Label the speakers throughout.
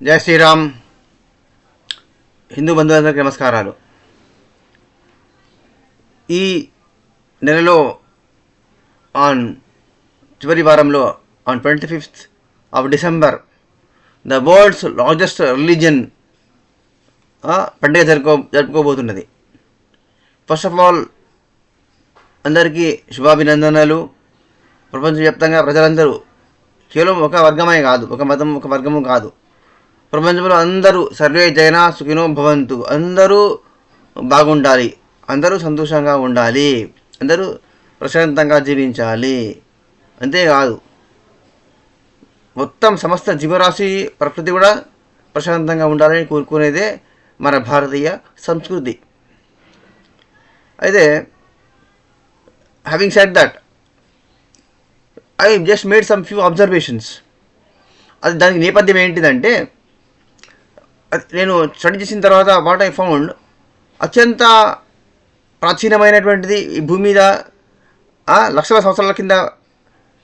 Speaker 1: జై శ్రీరామ్. హిందూ బంధువులందరికీ నమస్కారాలు. ఈ నెలలో చివరి వారంలో on 25th of December the world's largest religion పండుగ జరుపుకోబోతున్నది. ఫస్ట్ ఆఫ్ ఆల్ అందరికీ శుభాభినందనలు. ప్రపంచవ్యాప్తంగా ప్రజలందరూ కేవలం ఒక వర్గమే కాదు, ఒక మతం ఒక వర్గము కాదు, ప్రపంచంలో అందరూ సర్వే జైనా సుఖినో భవంతు, అందరూ బాగుండాలి, అందరూ సంతోషంగా ఉండాలి, అందరూ ప్రశాంతంగా జీవించాలి. అంతేకాదు మొత్తం సమస్త జీవరాశి ప్రకృతి కూడా ప్రశాంతంగా ఉండాలని కోరుకునేదే మన భారతీయ సంస్కృతి. అయితే having said that, I just made some few observations. అది దానికి నేపథ్యం ఏంటిదంటే, నేను స్టడీ చేసిన తర్వాత వాట్ ఐ ఫౌండ్, అత్యంత ప్రాచీనమైనటువంటిది ఈ భూమి మీద లక్షల సంవత్సరాల కింద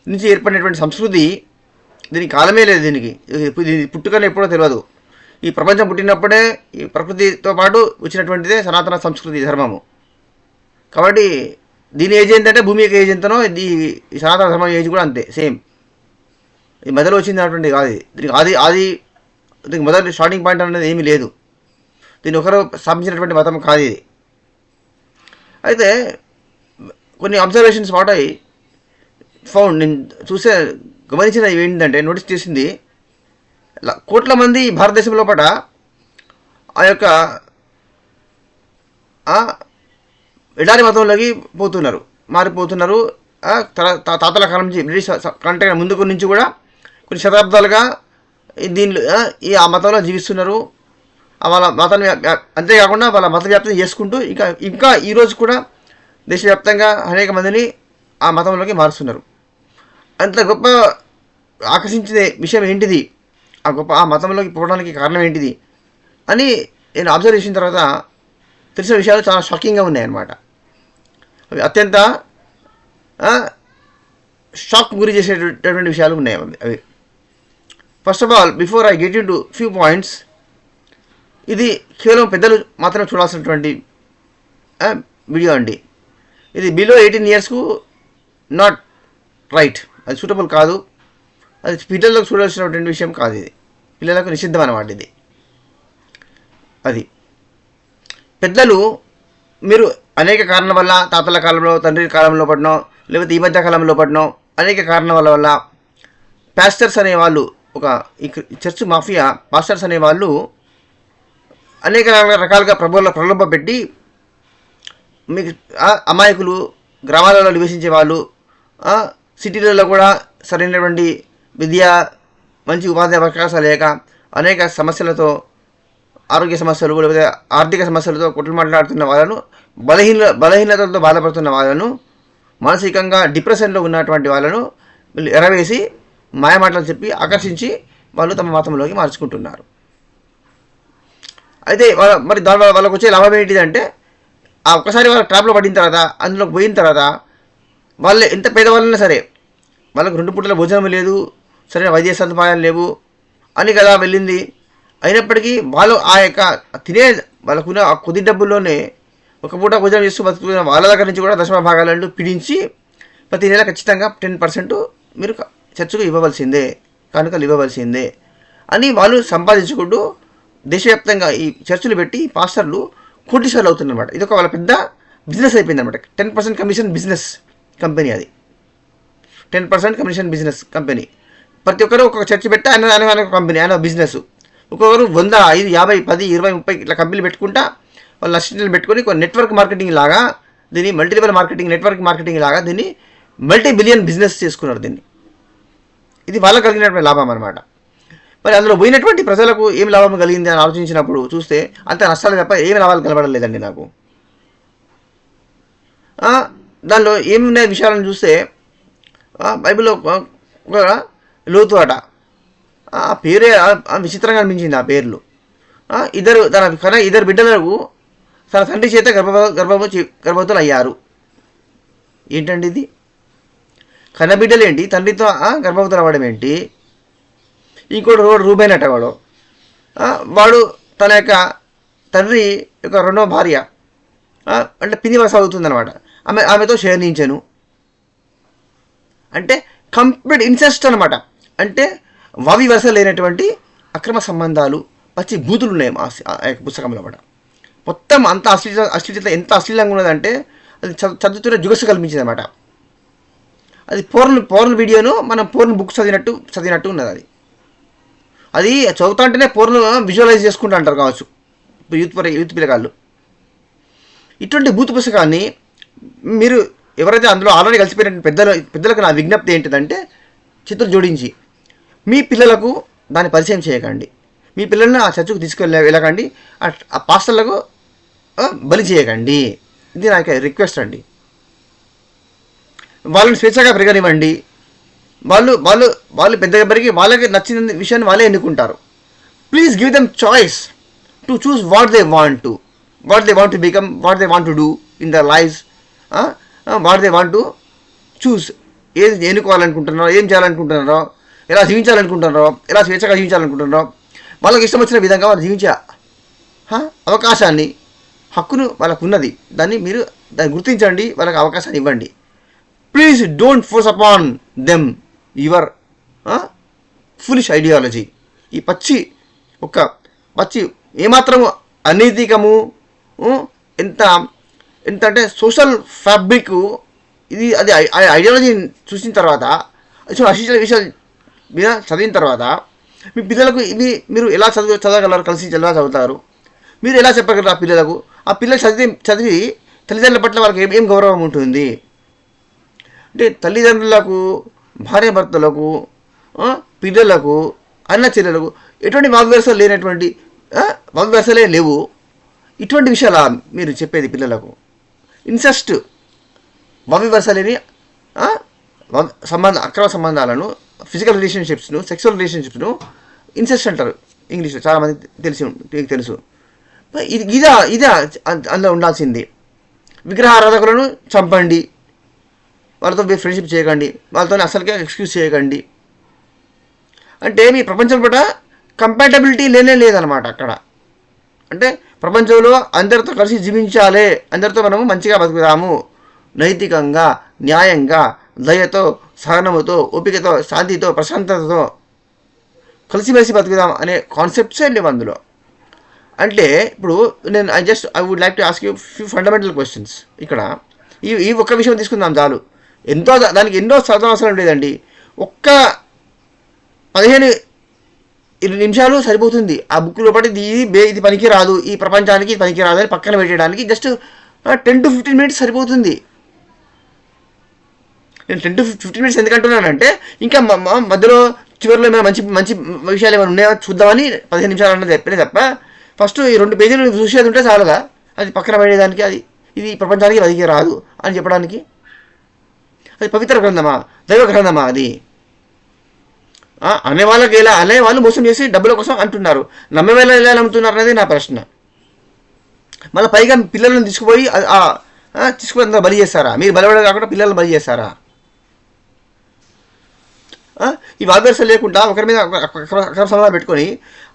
Speaker 1: నుంచి ఏర్పడినటువంటి సంస్కృతి. దీనికి కాలమే లేదు, దీనికి పుట్టుకనే ఎప్పుడో తెలియదు. ఈ ప్రపంచం పుట్టినప్పుడే ఈ ప్రకృతితో పాటు వచ్చినటువంటిదే సనాతన సంస్కృతి ధర్మము. కాబట్టి దీని ఏజ్ ఏంటంటే భూమి యొక్క ఏజ్ ఎంతనో ఈ సనాతన ధర్మం ఏజ్ కూడా అంతే, సేమ్. ఈ మొదలు వచ్చినటువంటి కాదు, దీనికి దీనికి మొదటి స్టార్టింగ్ పాయింట్ అనేది ఏమీ లేదు. దీన్ని ఒకరు స్థాపించినటువంటి మతం కాదు ఇది. అయితే కొన్ని అబ్జర్వేషన్స్ వాట్ ఐ ఫౌండ్, నేను గమనించినవి ఏంటంటే, నోటీస్ చేసింది, కోట్ల మంది భారతదేశం లోపల ఆ యొక్క ఎడారి మతంలోకి మారిపోతున్నారు. తాతల కాలం నుంచి, బ్రిటిష్ కంటే ముందుకు నుంచి కూడా కొన్ని శతాబ్దాలుగా ఆ మతంలో జీవిస్తున్నారు. వాళ్ళ మతాన్ని అంతేకాకుండా వాళ్ళ మత వ్యాప్తం చేసుకుంటూ ఇంకా ఈరోజు కూడా దేశవ్యాప్తంగా అనేక మందిని ఆ మతంలోకి మారుస్తున్నారు. అంత గొప్ప ఆకర్షించే విషయం ఏంటిది, ఆ మతంలోకి పోవడానికి కారణం ఏంటిది అని నేను అబ్జర్వ్ చేసిన తర్వాత తెలిసిన విషయాలు చాలా షాకింగ్గా ఉన్నాయన్నమాట. అవి అత్యంత షాక్ గురి చేసేటటువంటి విషయాలు ఉన్నాయి అవి. First of all, before I get in to few points, ఇది కేవలం పెద్దలు మాత్రమే చూడాల్సినటువంటి వీడియో అండి. ఇది బిలో 18 years నాట్ రైట్, అది సూటబుల్ కాదు, అది పిల్లలకు చూడాల్సినటువంటి విషయం కాదు, ఇది పిల్లలకు నిషిద్ధం అన్నమాట. ఇది అది పెద్దలు, మీరు అనేక కారణాల వల్ల తాతల కాలంలో, తండ్రి కాలంలో పడినో, లేకపోతే ఈ మధ్య కాలంలో పడినో అనేక కారణాల వల్ల పాస్టర్స్ అనేవాళ్ళు, ఈ చర్చ్ మాఫియా పాస్టర్స్ అనేవాళ్ళు అనేక రకాలుగా ప్రలోభ పెట్టి, మీకు అమాయకులు, గ్రామాలలో నివసించే వాళ్ళు, సిటీలలో కూడా సరైనటువంటి విద్య, మంచి ఉపాధి అవకాశాలు లేక అనేక సమస్యలతో, ఆరోగ్య సమస్యలు లేకపోతే ఆర్థిక సమస్యలతో కొట్టుమాట్లాడుతున్న వాళ్ళను, బలహీనతలతో బాధపడుతున్న వాళ్ళను, మానసికంగా డిప్రెషన్లో ఉన్నటువంటి వాళ్ళను వీళ్ళు ఎరవేసి మాయమాటలు చెప్పి ఆకర్షించి వాళ్ళు తమ మతంలోకి మార్చుకుంటున్నారు. అయితే మరి దాని వాళ్ళకి వచ్చే లాభం ఏంటిదంటే, ఒక్కసారి వాళ్ళ ట్రాప్లో పడిన తర్వాత, అందులోకి పోయిన తర్వాత, వాళ్ళు ఎంత పేదవాళ్ళైనా సరే, వాళ్ళకు 2 పూటల భోజనం లేదు, సరైన వైద్య సదుపాయాలు లేవు అని కదా వెళ్ళింది. అయినప్పటికీ వాళ్ళు ఆ యొక్క వాళ్ళకున్న ఆ కొద్ది డబ్బుల్లోనే ఒక పూట భోజనం చేస్తూ బతుకుతున్న వాళ్ళ దగ్గర నుంచి కూడా దశమ భాగాలంటూ పిడించి ప్రతి నెల ఖచ్చితంగా 10% మీరు చర్చకు ఇవ్వవలసిందే, కానుకలు ఇవ్వవలసిందే అని వాళ్ళు సంపాదించుకుంటూ దేశవ్యాప్తంగా ఈ చర్చలు పెట్టి పాస్టర్లు కోటీశ్వర్లు అవుతున్నమాట. ఇది వాళ్ళ పెద్ద బిజినెస్ అయిపోయింది అనమాట. 10% కమిషన్ బిజినెస్ కంపెనీ, అది 10% కమిషన్ బిజినెస్ కంపెనీ. ప్రతి ఒక్కరు ఒక్కొక్క చర్చ పెట్టి ఆయన కంపెనీ, ఆయన బిజినెస్. ఒక్కొక్కరు 100, 5, 50, 10, 20, 30 ఇట్లా కంపెనీలు పెట్టుకుంటా వాళ్ళు నష్టాలు పెట్టుకొని కొన్ని నెట్వర్క్ మార్కెటింగ్ లాగా, దీన్ని మల్టీలెవెల్ మార్కెటింగ్, నెట్వర్క్ మార్కెటింగ్ లాగా దీన్ని మల్టీ-బిలియన్ బిజినెస్ చేసుకున్నారు దీన్ని. ఇది వాళ్ళకు కలిగినటువంటి లాభం అనమాట. మరి అందులో పోయినటువంటి ప్రజలకు ఏం లాభం కలిగింది అని ఆలోచించినప్పుడు చూస్తే అంత నష్టాలు తప్ప ఏమి లాభాలు కనబడలేదండి నాకు. దానిలో ఏమున్నాయి విషయాలను చూస్తే, బైబిల్లో ఒక లోతు అట, ఆ పేరే విచిత్రంగా అనిపించింది. ఆ పేర్లు ఇద్దరు బిడ్డలకు తన తండ్రి చేత గర్భవతులు అయ్యారు. ఏంటండి ఇది? కన్నబిడ్డలేంటి, తండ్రితో గర్భవతులు అవ్వడం ఏంటి? ఇంకోటి రూబేన్ అట, వాడు వాడు తన యొక్క తండ్రి యొక్క రెండవ భార్య అంటే పిన్ని వరుస అవుతుందన్నమాట, ఆమెతో శయనించాను అంటే కంప్లీట్ ఇన్సెస్ట్ అనమాట. అంటే వావి వరుస లేనటువంటి అక్రమ సంబంధాలు, పచ్చి బూతులు ఉన్నాయి ఆ యొక్క పుస్తకంలో అన్నమాట. మొత్తం అంత అశ్లీలత ఎంత అశ్లీలంగా ఉన్నదంటే అది చదువుతున్న జుగస్సు కల్పించింది అనమాట. అది పోర్న్ వీడియోను మనం పోర్న్ బుక్ చదివినట్టు ఉన్నది. అది చదువుతా అంటేనే పోర్న్ విజువలైజ్ చేసుకుంటూ అంటారు కావచ్చు యూత్ పిల్లగాళ్ళు. ఇటువంటి బూత్ పుస్తకాన్ని మీరు ఎవరైతే అందులో ఆల్రెడీ కలిసిపోయిన పెద్దలకు నా విజ్ఞప్తి ఏంటిదంటే, చిత్రం జోడించి మీ పిల్లలకు దాన్ని పరిచయం చేయకండి. మీ పిల్లల్ని ఆ చర్చకు వెళ్ళకండి, ఆ పాస్టర్లకు బలి చేయకండి. ఇది నా యొక్క రిక్వెస్ట్ అండి. వాళ్ళని స్వేచ్ఛగా పెరగనివ్వండి. వాళ్ళు పెద్దగా పెరిగి వాళ్ళకి నచ్చిన విషయాన్ని వాళ్ళే ఎన్నుకుంటారు. Please give them choice to choose what they want to become, what they want to do in their lifes, what they want to choose. ఏది ఎన్నుకోవాలనుకుంటున్నారో, ఏం చేయాలనుకుంటున్నారో, ఎలా జీవించాలనుకుంటున్నారో, ఎలా స్వేచ్ఛగా జీవించాలనుకుంటున్నారో, వాళ్ళకి ఇష్టం వచ్చిన విధంగా వాళ్ళు జీవించే అవకాశాన్ని, హక్కును వాళ్ళకు ఉన్నది. దాన్ని గుర్తించండి, వాళ్ళకి అవకాశాన్ని ఇవ్వండి. Please don't force upon them your foolish ideology. ఈ పచ్చి ఏమాత్రము అనైతికము, ఎంత అంటే సోషల్ ఫ్యాబ్రిక్ ఇది. అది ఐడియాలజీని చూసిన తర్వాత, అశిక్షణ విషయాలు చదివిన తర్వాత మీ పిల్లలకు ఇవి మీరు ఎలా చదవగలరు, కలిసి ఎలా చదువుతారు, మీరు ఎలా చెప్పగలరు ఆ పిల్లలకు చదివి తల్లిదండ్రుల పట్ల వాళ్ళకి ఏం గౌరవం ఉంటుంది. అంటే తల్లిదండ్రులకు, భార్యాభర్తలకు, పిల్లలకు, అన్న చెల్లెలకు ఎటువంటి వాగ్వ్యవస్థలే లేవు. ఇటువంటి విషయాలు మీరు చెప్పేది పిల్లలకు. ఇన్సెస్ట్, వాగ్వ్యవస్థ లేని అక్రమ సంబంధాలను, ఫిజికల్ రిలేషన్షిప్స్ను, సెక్సువల్ రిలేషన్షిప్స్ను ఇన్సెస్ట్ అంటారు ఇంగ్లీష్లో. చాలామంది మీకు తెలుసు. ఇదే అందులో ఉండాల్సింది. విగ్రహారాధకులను చంపండి, వాళ్ళతో ఫ్రెండ్షిప్ చేయకండి, వాళ్ళతో అసలుకే ఎక్స్క్యూజ్ చేయకండి. అంటే మీ ప్రపంచం పట్ల కంపాటబిలిటీ లేదనమాట అక్కడ. అంటే ప్రపంచంలో అందరితో కలిసి జీవించాలి, అందరితో మనము మంచిగా బతుకుదాము, నైతికంగా, న్యాయంగా, దయతో, సహనముతో, ఓపికతో, శాంతితో, ప్రశాంతతతో కలిసిమెలిసి బతుకుదాం అనే కాన్సెప్ట్సే లేవు అందులో. అంటే ఇప్పుడు నేను I would like to ask you few fundamental questions. ఇక్కడ ఈ ఒక్క విషయం తీసుకుందాం చాలు. దానికి ఎన్నో అవసరం లేదండి. ఒక్క 15-20 నిమిషాలు సరిపోతుంది. ఆ బుక్లో పడి ఇది పనికి రాదు, ఈ ప్రపంచానికి పనికి రాదు అని పక్కన పెట్టడానికి జస్ట్ 10 to 15 minutes సరిపోతుంది. నేను 10 to 15 minutes ఎందుకంటున్నానంటే, ఇంకా మధ్యలో చివరిలో ఏమైనా మంచి మంచి విషయాలు ఏమైనా ఉన్నాయో చూద్దామని 15 నిమిషాలు అన్నది చెప్పినా తప్ప, ఫస్ట్ ఈ 2 పేజీలు చూసేది ఉంటే చాలుగా అది పక్కన పడేదానికి. ఇది ప్రపంచానికి పనికి రాదు అని చెప్పడానికి. అది పవిత్ర గ్రంథమా, దైవ గ్రంథమా? అది అనేవాళ్ళు మోసం చేసి డబ్బుల కోసం అంటున్నారు. నమ్మేవాళ్ళు ఎలా నమ్ముతున్నారు అనేది నా ప్రశ్న. మళ్ళీ పైగా పిల్లలను తీసుకుపోయి అందరూ బలి చేస్తారా? మీరు బలిపడే కాకుండా పిల్లలను బలి చేస్తారా? ఈ వాగ్వ్యవస్థ లేకుండా ఒకరి మీద అక్రమ సంబంధాలు పెట్టుకొని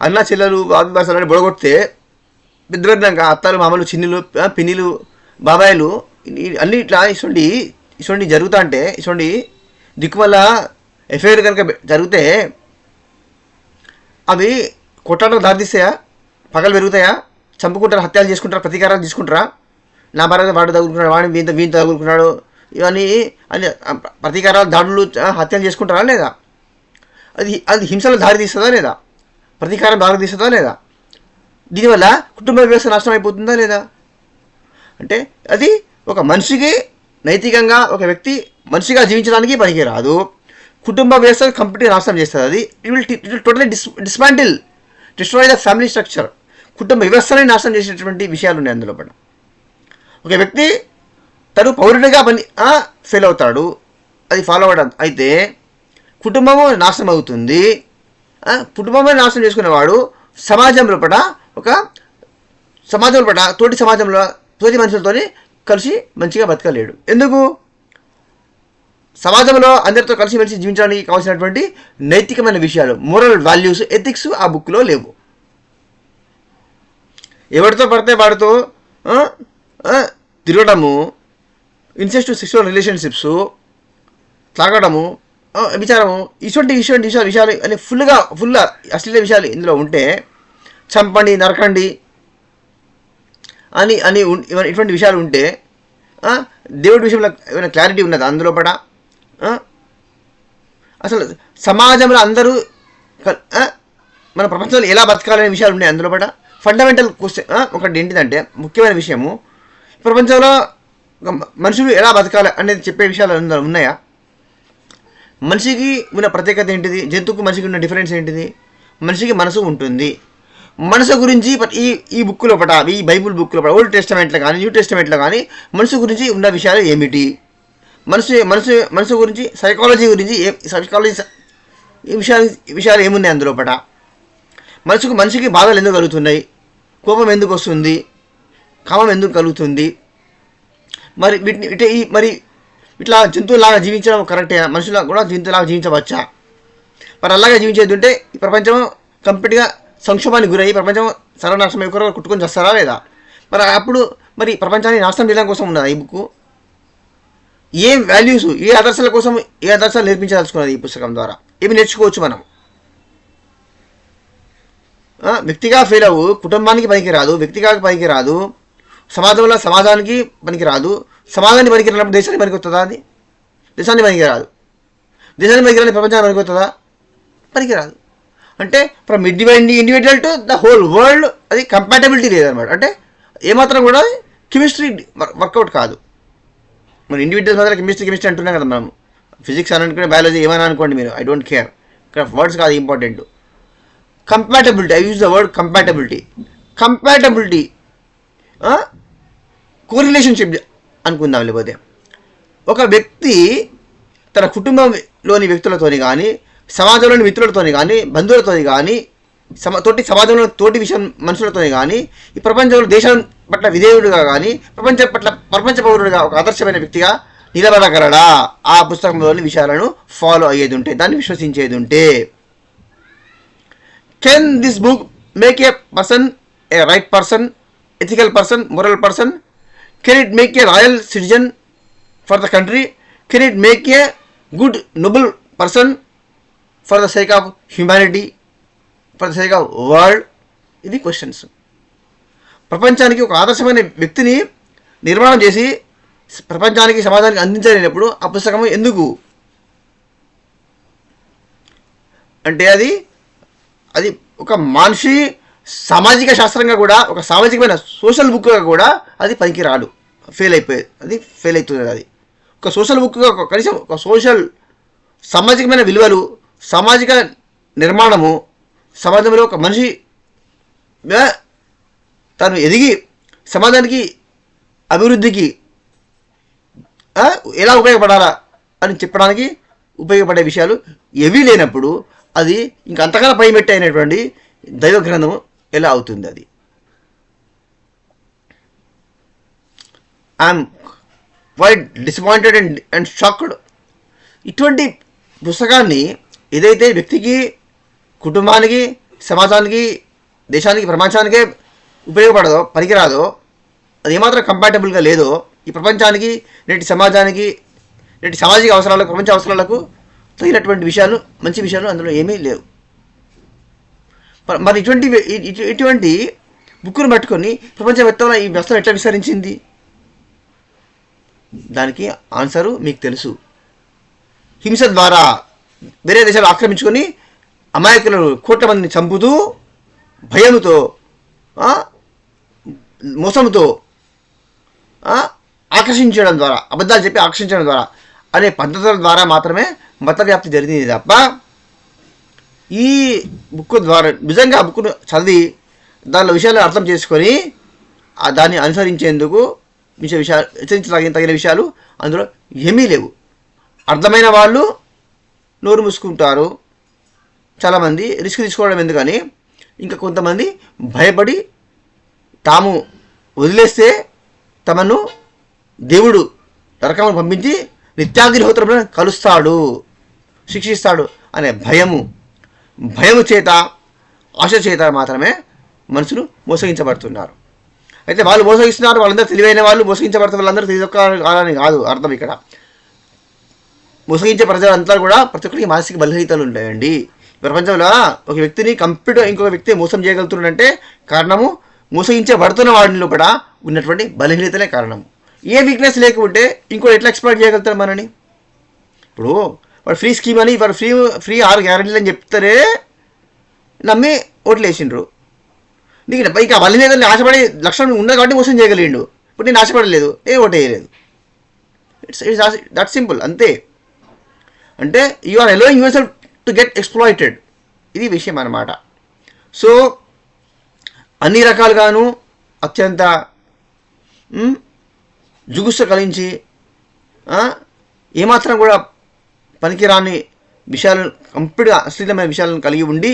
Speaker 1: అన్న చెల్లెలు వాగ్వ్యవస్థలని బొడగొడితే పెద్దగా అత్తలు, మామలు, చిన్నులు, పిన్నిలు, బాబాయిలు అన్ని ఇట్లా ఇటువంటి జరుగుతా అంటే, ఇటువంటి దిక్కువల్ల ఎఫ్ఐఆర్ కనుక జరిగితే అవి కొట్టాటకు దారితీస్తాయా? పగలు పెరుగుతాయా? చంపుకుంటారా? హత్యలు చేసుకుంటారా? ప్రతీకారాలు తీసుకుంటారా? నా భార్య వాడు తగులుకున్నాడు, వాడిని వీంతో తగులుకున్నాడు, ఇవన్నీ అన్ని ప్రతీకారాలు, దాడులు, హత్యలు చేసుకుంటారా లేదా? అది హింసలు దారి తీస్తుందా లేదా? ప్రతీకారం దారి తీస్తుందా లేదా? దీనివల్ల కుటుంబ వ్యవస్థ నాశనం అయిపోతుందా లేదా? అంటే అది ఒక మనిషికి నైతికంగా, ఒక వ్యక్తి మనిషిగా జీవించడానికి పనికి రాదు. కుటుంబ వ్యవస్థ కంప్లీట్గా నాశనం చేస్తుంది. అది it will totally destroy the family structure. కుటుంబ వ్యవస్థని నాశనం చేసేటువంటి విషయాలు ఉన్నాయి అందులో. ఒక వ్యక్తి తను పౌరుడిగా ఫెయిల్ అవుతాడు, అది ఫాలో అవ్వడం అయితే కుటుంబము నాశనం అవుతుంది. కుటుంబమే నాశనం చేసుకునేవాడు సమాజంలో తోటి మనుషులతో కలిసి మంచిగా బతకలేడు. ఎందుకు? సమాజంలో అందరితో కలిసి మెలిసి జీవించడానికి కావాల్సినటువంటి నైతికమైన విషయాలు, మోరల్ వాల్యూస్, ఎథిక్స్ ఆ బుక్లో లేవు. ఎవరితో పడితే వాడితో తిరగడము, ఇన్సెస్ట్ సెక్షువల్ రిలేషన్షిప్స్, తాగడము, విచారము, ఇటువంటి విషయాలు అని ఫుల్ అశ్లీల విషయాలు ఇందులో ఉంటే, చంపండి, నరకండి అని అని ఇటువంటి విషయాలు ఉంటే దేవుడి విషయంలో ఏమైనా క్లారిటీ ఉన్నది అందులో పడ? అసలు సమాజంలో అందరూ మన ప్రపంచంలో ఎలా బతకాలనే విషయాలు ఉన్నాయి అందులో పడ? ఫండమెంటల్ క్వశ్చన్ ఒకటి ఏంటిదంటే, ముఖ్యమైన విషయము, ప్రపంచంలో మనుషులు ఎలా బతకాలి అనేది చెప్పే విషయాలు ఉన్నాయా? మనిషికి ఉన్న ప్రత్యేకత ఏంటిది? జంతువుకు మనిషికి ఉన్న డిఫరెన్స్ ఏంటిది? మనిషికి మనసు ఉంటుంది. మనసు గురించి ఈ బుక్ లోపల, ఈ బైబుల్ బుక్ లోపల, ఓల్డ్ టెస్టమెంట్లో కానీ న్యూ టెస్టమెంట్లో కానీ మనసు గురించి ఉన్న విషయాలు ఏమిటి? మనసు గురించి సైకాలజీ గురించి విషయాలు ఏమున్నాయి అందులోపట? మనిషికి బాధలు ఎందుకు కలుగుతున్నాయి? కోపం ఎందుకు వస్తుంది? కామం ఎందుకు కలుగుతుంది? మరి వీటిని ఇట్లా జంతువులాగా జీవించడం కరెక్టేనా? మనుషులా కూడా జంతువులాగా జీవించవచ్చా? మరి అలాగే జీవించేది ఉంటే ఈ ప్రపంచం కంప్లీట్గా సంక్షోభానికి గురయ్యి ప్రపంచం సర్వనాశనం ఒకరు కుట్టుకొని చేస్తారా లేదా? అప్పుడు ప్రపంచాన్ని నాశనం చేయడం కోసం ఉన్నదా ఈ బుక్? ఏం వాల్యూస్, ఏ ఆదర్శాలు నేర్పించదలుచుకున్నది ఈ పుస్తకం ద్వారా? ఏమి నేర్చుకోవచ్చు మనం? వ్యక్తిగా ఫెయిల్ అవ్వు, కుటుంబానికి పనికిరాదు, వ్యక్తిగా పనికిరాదు, సమాజానికి పనికిరాదు. సమాజాన్ని పనికిరానప్పుడు దేశానికి పనికొస్తుందా? అది దేశాన్ని పనికిరాదు. దేశాన్ని పనికిరాని ప్రపంచాన్ని పనికొస్తుందా? పనికిరాదు. అంటే from individual to the whole world అది కంపాటబిలిటీ లేదనమాట. అంటే ఏమాత్రం కూడా కెమిస్ట్రీ వర్కౌట్ కాదు. మరి ఇండివిజువల్స్ మాత్రం కెమిస్ట్రీ అంటున్నాం కదా మనం. ఫిజిక్స్ అని అనుకునే, బయాలజీ ఏమైనా అనుకోండి మీరు, ఐ డోంట్ కేర్. ఇక్కడ వర్డ్స్ కాదు important. Compatibility, I use the word compatibility కోరిలేషన్షిప్ అనుకుందాం. లేకపోతే ఒక వ్యక్తి తన కుటుంబంలోని వ్యక్తులతోని కానీ, సమాజంలోని మిత్రులతోని కానీ, బంధువులతోని కానీ, సమాజంలో తోటి మనుషులతోని కానీ, ఈ ప్రపంచంలో దేశం పట్ల విధేయుడిగా కానీ, ప్రపంచ పౌరుడిగా ఒక ఆదర్శమైన వ్యక్తిగా నిలబడగలడా? ఆ పుస్తకంలోని విషయాలను ఫాలో అయ్యేది ఉంటే, దాన్ని విశ్వసించేది ఉంటే. Can this book make a person A right person, ethical person, moral person? Can it make a royal citizen for the country? Can it make a good, noble person for the sake of humanity, for the sake of world? ఇది questions. ప్రపంచానికి ఒక ఆదర్శమైన వ్యక్తిని నిర్మాణం చేసి ప్రపంచానికి, సమాజానికి అందించలేనప్పుడు ఆ పుస్తకం ఎందుకు? అంటే అది ఒక మనిషి సామాజిక శాస్త్రంగా కూడా, ఒక సామాజికమైన సోషల్ బుక్గా కూడా అది పనికిరాడు, ఫెయిల్ అవుతుంది. అది ఒక సోషల్ బుక్గా, కనీసం ఒక సామాజికమైన విలువలు, సామాజిక నిర్మాణము, సమాజంలో ఒక మనిషి తను ఎదిగి సమాజానికి అభివృద్ధికి ఎలా ఉపయోగపడాలా అని చెప్పడానికి ఉపయోగపడే విషయాలు ఏవీ లేనప్పుడు అది ఇంక అంతకన్నా పైమెట్టి అయినటువంటి దైవ గ్రంథము ఎలా అవుతుంది? అది I'm quite disappointed and shocked. ఇటువంటి పుస్తకాన్ని ఏదైతే వ్యక్తికి, కుటుంబానికి, సమాజానికి, దేశానికి, ప్రపంచానికే ఉపయోగపడదో, పనికిరాదో, అది ఏమాత్రం కంపాటబుల్గా లేదో, ఈ ప్రపంచానికి, నేటి సమాజానికి, నేటి సామాజిక అవసరాలకు, ప్రపంచ అవసరాలకు తగినటువంటి విషయాలు, మంచి విషయాలు అందులో ఏమీ లేవు. మరి ఇటువంటి బుక్కును పట్టుకొని ప్రపంచవ్యాప్తంగా ఈ వ్యవస్థను ఎట్లా విస్తరించింది? దానికి ఆన్సరు మీకు తెలుసు. హింస ద్వారా వేరే దేశాలు ఆక్రమించుకొని అమాయకులను కోట్ల మందిని చంపుతూ, భయంతో, మోసంతో ఆకర్షించడం ద్వారా, అబద్ధాలు చెప్పి ఆకర్షించడం ద్వారా అనే పద్ధతుల ద్వారా మాత్రమే మత వ్యాప్తి జరిగింది తప్ప ఈ బుక్ ద్వారా నిజంగా ఆ బుక్ను చదివి దానిలో విషయాలను అర్థం చేసుకొని దాన్ని అనుసరించేందుకు తగిన విషయాలు అందులో ఏమీ లేవు. అర్థమైన వాళ్ళు నోరు మూసుకుంటారు చాలామంది, రిస్క్ తీసుకోవడం ఎందుకని. ఇంకా కొంతమంది భయపడి తాము వదిలేస్తే తమను దేవుడు నరకమును పంపించి నిత్యాగ్నిహోత్రంలో కలుస్తాడు, శిక్షిస్తాడు అనే భయము చేత, ఆశ చేత మాత్రమే మనుషులు మోసగించబడుతున్నారు. అయితే వాళ్ళు మోసగిస్తున్నారు, వాళ్ళందరూ తెలివైన వాళ్ళు, మోసగించబడితే వాళ్ళందరూ తెలియని కాదు అర్థం ఇక్కడ. మోసగించే ప్రజలంతా కూడా ప్రతి ఒక్కరికి మానసిక బలహీనతలు ఉంటాయండి. ప్రపంచంలో ఒక వ్యక్తిని కంప్లీట్గా ఇంకొక వ్యక్తి మోసం చేయగలుగుతున్నాడంటే కారణము మోసగించబడుతున్న వాడి లోపల ఉన్నటువంటి బలహీనతలే కారణం. ఏ వీక్నెస్ లేకుంటే ఇంకోటి ఎట్లా ఎక్స్ప్లాయిట్ చేయగలుగుతారు మనని? ఇప్పుడు వాడు ఫ్రీ స్కీమ్ అని, వాడు ఫ్రీ 6 గ్యారెంటీలు అని చెప్తారే నమ్మి ఓట్లు వేసిండ్రు. నీకు ఇక బలహీనతల్ని ఆశపడి లక్షణం ఉన్నది కాబట్టి మోసం చేయగలిగిండు. ఇప్పుడు నేను ఆశపడలేదు, ఓటు వేయలేదు. ఇట్స్ దట్ సింపుల్, అంతే. అంటే you are allowing yourself to get exploited, ఇది విషయం అన్నమాట. సో అన్ని రకాలుగాను అత్యంత జుగుస్స కలిగించి ఏమాత్రం కూడా పనికిరాని విషయాలను, కంప్లీట్గా అశ్లీలమైన విషయాలను కలిగి ఉండి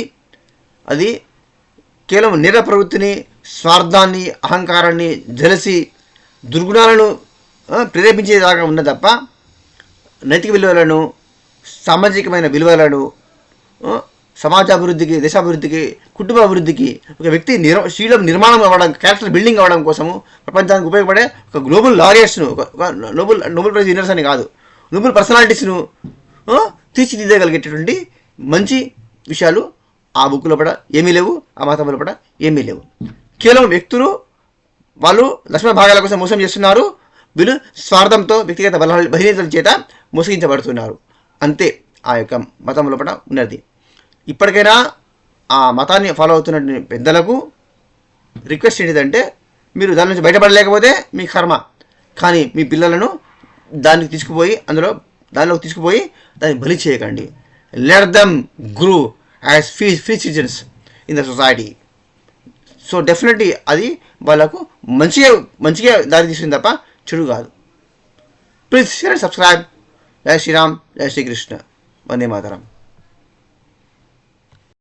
Speaker 1: అది కేవలం నేర ప్రవృత్తిని, స్వార్థాన్ని, అహంకారాన్ని, జలసి, దుర్గుణాలను ప్రేరేపించేదాకా ఉన్న తప్ప నైతిక విలువలను, సామాజికమైన విలువలను, సమాజాభివృద్ధికి, దేశాభివృద్ధికి, కుటుంబ అభివృద్ధికి, ఒక వ్యక్తి శీలం నిర్మాణం అవ్వడం, క్యారెక్టర్ బిల్డింగ్ అవ్వడం కోసము ప్రపంచానికి ఉపయోగపడే ఒక గ్లోబల్ లారియర్స్ను, ఒక నోబెల్ ప్రైజ్ విన్నర్స్ అని కాదు, నోబెల్ పర్సనాలిటీస్ను తీర్చిదిద్దగలిగేటటువంటి మంచి విషయాలు ఆ బుక్ లోపల ఏమీ లేవు, ఆ మతం లోపల ఏమీ లేవు. కేవలం వ్యక్తులు వాళ్ళు లక్ష్మణ భాగాల కోసం మోసం చేస్తున్నారు, వీళ్ళు స్వార్థంతో వ్యక్తిగత బలహీనతల చేత మోసగించబడుతున్నారు, అంతే ఆ యొక్క మతం లోపల ఉన్నది. ఇప్పటికైనా ఆ మతాన్ని ఫాలో అవుతున్న పెద్దలకు రిక్వెస్ట్ ఏంటిదంటే, మీరు దాని నుంచి బయటపడలేకపోతే మీ కర్మ, కానీ మీ పిల్లలను దానికి తీసుకుపోయి దానిలోకి తీసుకుపోయి దాన్ని బలి చేయకండి. Let them grow as free citizens in the society. So definitely అది వాళ్ళకు మంచిగా దారి తీస్తుంది తప్ప చెడు కాదు. Please share and subscribe. జై శ్రీరామ్, జై శ్రీకృష్ణ, వందే మాతరం.